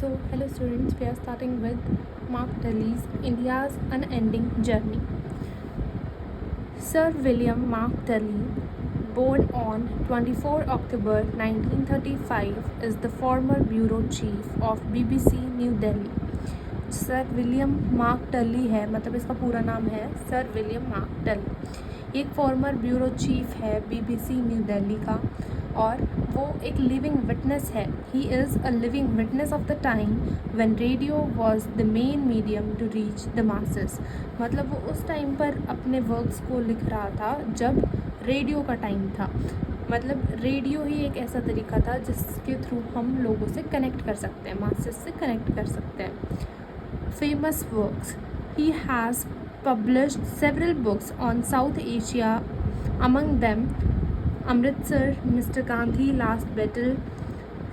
So, hello students, we are starting with Mark Tully's India's Unending Journey. Sir William Mark Tully, born on 24 October 1935, is the former bureau chief of BBC New Delhi. Sir William Mark टली है, मतलब इसका पूरा नाम है sir William Mark Tully. एक former bureau chief है BBC New Delhi का और वो एक लिविंग विटनेस है। He is a living witness of the time when radio was the main medium to reach the masses. मतलब वो उस टाइम पर अपने वर्क्स को लिख रहा था जब रेडियो का टाइम था। मतलब रेडियो ही एक ऐसा तरीका था जिसके थ्रू हम लोगों से कनेक्ट कर सकते हैं, मासेस से कनेक्ट कर सकते हैं। Famous works. He has published several books on South Asia, among them Amritsar, Mr. Gandhi, Last Battle,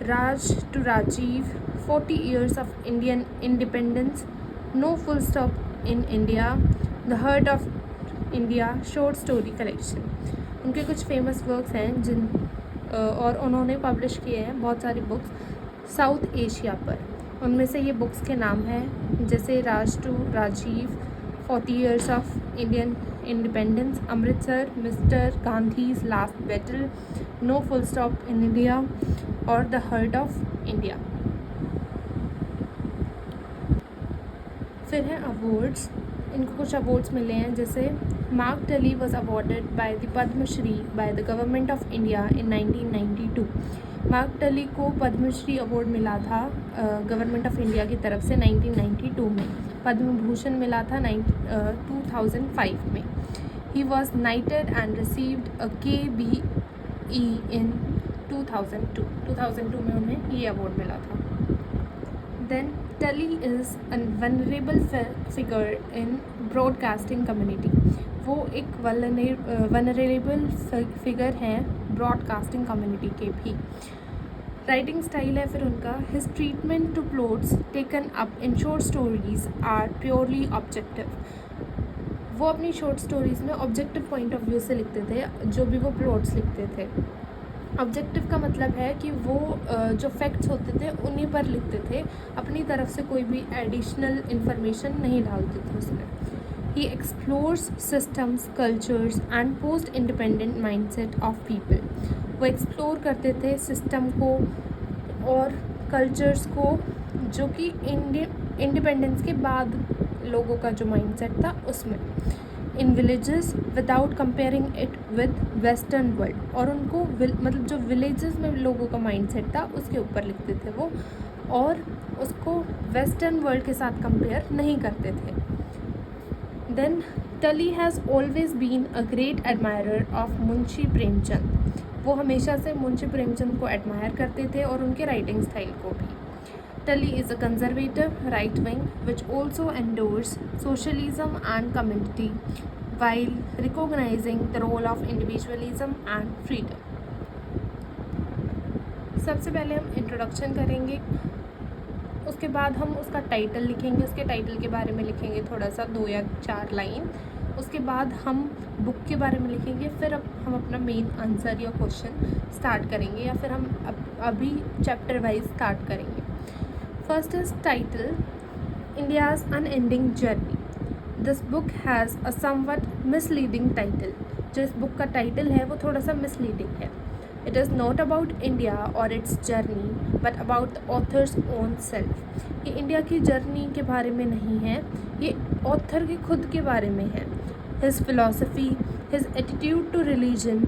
Raj to Rajiv, 40 Years of Indian Independence, No Full Stop in India, The Heart of India, Short Story Collection. उनके कुछ famous works हैं और उन्होंने publish किए हैं बहुत सारी books south Asia पर। उनमें से ये बुक्स के नाम हैं जैसे Raj to Rajiv, 40 Years of Indian Independence, Amritsar, Mister Gandhi's last battle, no full stop in India और द हार्ट ऑफ इंडिया। फिर हैं अवार्ड्स। इनको कुछ अवार्ड्स मिले हैं जैसे Mark Tully was awarded by the Padma Shri by the government of India in 1992। Mark Tully को Padmashri award मिला था गवर्नमेंट ऑफ इंडिया की तरफ से 1992 में। पद्म भूषण मिला था 2005 में। He was knighted and received a KBE in 2002 में उन्हें ये अवार्ड मिला था। Then Tully is a venerable figure in broadcasting community. वो एक वनरेबल फिगर हैं ब्रॉडकास्टिंग कम्युनिटी के भी। राइटिंग स्टाइल है फिर उनका, his treatment to plots taken up in short stories are purely objective. वो अपनी शॉर्ट स्टोरीज़ में ऑब्जेक्टिव पॉइंट ऑफ व्यू से लिखते थे जो भी वो प्लॉट्स लिखते थे। ऑब्जेक्टिव का मतलब है कि वो जो फैक्ट्स होते थे उन्हीं पर लिखते थे, अपनी तरफ से कोई भी एडिशनल इंफॉर्मेशन नहीं डालते थे उसमें। He explores systems, cultures and post independent mindset of people. वो एक्सप्लोर करते थे सिस्टम को और कल्चर्स को जो कि इंडिपेंडेंस के बाद लोगों का जो माइंडसेट था उसमें। In villages without comparing it with western world. और उनको मतलब जो विलेजेस में लोगों का माइंडसेट था उसके ऊपर लिखते थे वो, और उसको वेस्टर्न वर्ल्ड के साथ कंपेयर नहीं करते थे। Then Tully has always been a great admirer of Munshi Premchand. वो हमेशा से मुंशी प्रेमचंद को एडमायर करते थे और उनके राइटिंग स्टाइल को भी। Tully is a conservative right wing which also endorses socialism and community while recognizing the role of individualism and freedom. सबसे पहले हम इंट्रोडक्शन करेंगे, उसके बाद हम उसका टाइटल लिखेंगे, उसके टाइटल के बारे में लिखेंगे थोड़ा सा 2 या 4 लाइन। उसके बाद हम बुक के बारे में लिखेंगे, फिर अब हम अपना मेन आंसर या क्वेश्चन स्टार्ट करेंगे या फिर हम अभी चैप्टर वाइज स्टार्ट करेंगे। First is title, India's Unending Journey. This book has a somewhat misleading title. जो इस बुक का टाइटल है वो थोड़ा सा मिसलीडिंग है। It is not about India or its journey, but about the author's own self. ये इंडिया की जर्नी के बारे में नहीं है, ये ऑथर के खुद के बारे में है। His philosophy, his attitude to religion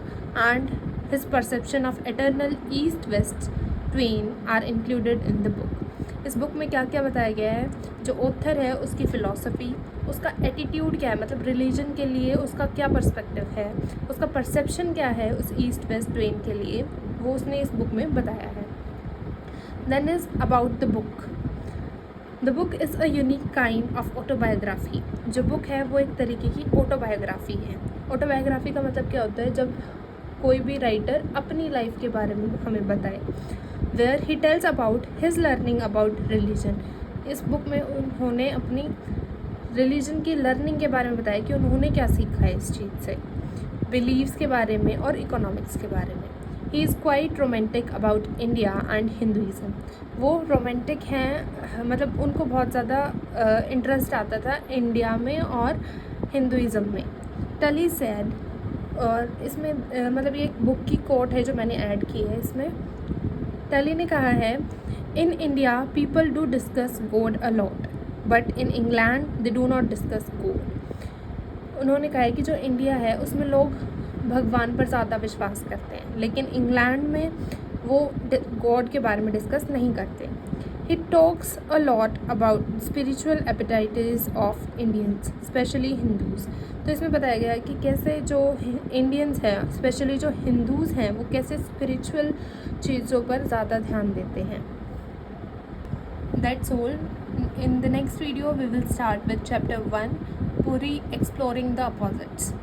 and his perception of eternal East-West twain are included in the book. इस बुक में क्या क्या बताया गया है, जो ऑथर है उसकी फ़िलॉसफी, उसका एटीट्यूड क्या है, मतलब रिलीजन के लिए उसका क्या पर्सपेक्टिव है, उसका परसेप्शन क्या है उस ईस्ट वेस्ट ट्वेन के लिए, वो उसने इस बुक में बताया है। Then is about the book. The book is a unique kind of autobiography. जो बुक है वो एक तरीके की ऑटोबायोग्राफी है। ऑटोबायोग्राफी का मतलब क्या होता है, जब कोई भी राइटर अपनी लाइफ के बारे में हमें बताए। Where he tells about his learning about religion. इस बुक में उन्होंने अपनी रिलीजन की लर्निंग के बारे में बताया कि उन्होंने क्या सीखा है इस चीज़ से, बिलीव्स के बारे में और इकोनॉमिक्स के बारे में। He is quite romantic about India and Hinduism. वो रोमांटिक हैं, मतलब उनको बहुत ज़्यादा इंटरेस्ट आता था इंडिया में और हिंदुज़म में। टली सैड, और इसमें मतलब ये एक बुक की कोट है जो मैंने ऐड की है इसमें। टली ने कहा है, in India people do discuss God a lot but in England they do not discuss God. उन्होंने कहा है कि जो इंडिया है उसमें लोग भगवान पर ज़्यादा विश्वास करते हैं, लेकिन इंग्लैंड में वो गॉड के बारे में डिस्कस नहीं करते। He talks a lot about spiritual appetites of Indians specially Hindus. तो इसमें बताया गया है कि कैसे जो इंडियंस हैं, स्पेशली जो हिंदूज़ हैं, वो कैसे स्पिरिचुअल चीज़ों पर ज़्यादा ध्यान देते हैं। That's all. In the next video, we will start with chapter 1, Puri exploring the opposites.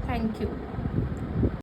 Thank you.